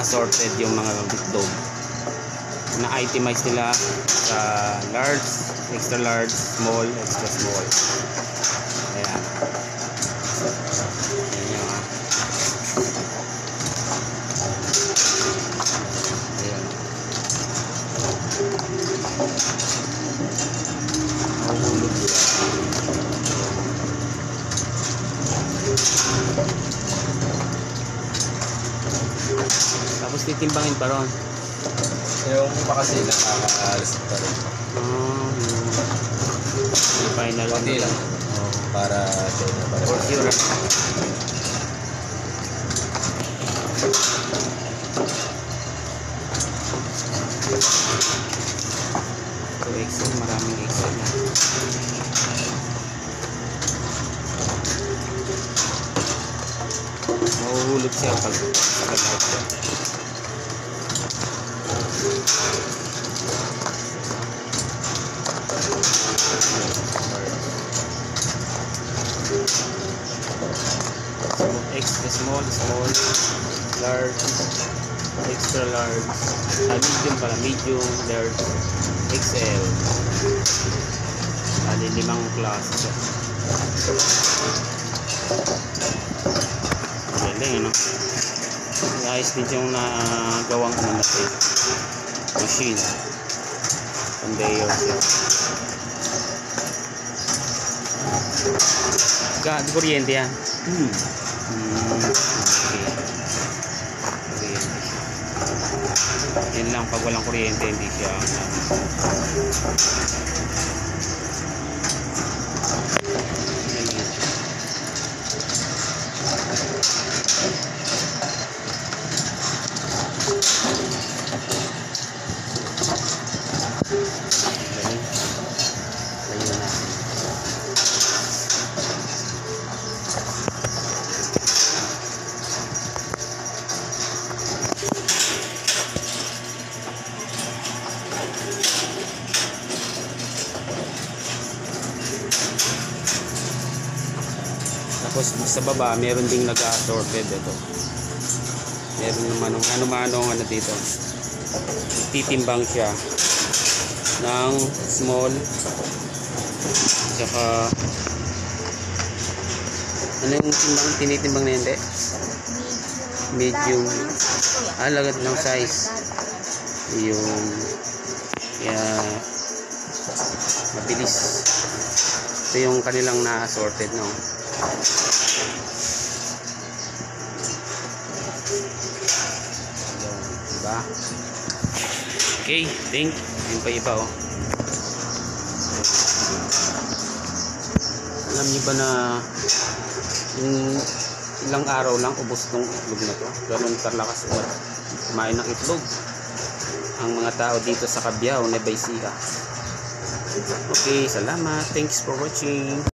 assorted yung mga itlog. Na-itemize nila sa large, extra large, small, extra small. Ayan. Ayan yun, ha. Ayan. Mahulog siya. Tapos titimbangin pa ron. Yung iba kasi nakakaalis pa rin. Yung final Kunti lang. Para China pa rin. for sure. So Excel, maraming Excel na. Mahuhulog siya pag pag-out siya. Extra small, small, large, extra large, medium pala, medium, large, XL. Bali 5 klase siya. Galing, ano? Ayos din yung nagawang machine. Conveyor siya. Di kuryente yan. Okay. Kuryente siya. Yan lang, pag walang kuryente hindi siya tapos sa baba meron ding nag-assorted ito. Meron naman ng ano dito. Titimbang siya ng small saka ano yung tinitimbang na hindi? Medium. Lagat ng size. Yung kaya mabilis. Ito yung kanilang na-assorted, no? Diba? Okay, think. Yung pa iba, oh. Alam niyo ba na yung ilang araw lang ubos tong itlog na to? Ganun kalakas kumain ng itlog ang mga tao dito sa Cabiao, Nueva Ecija. Okay, salamat. Thanks for watching.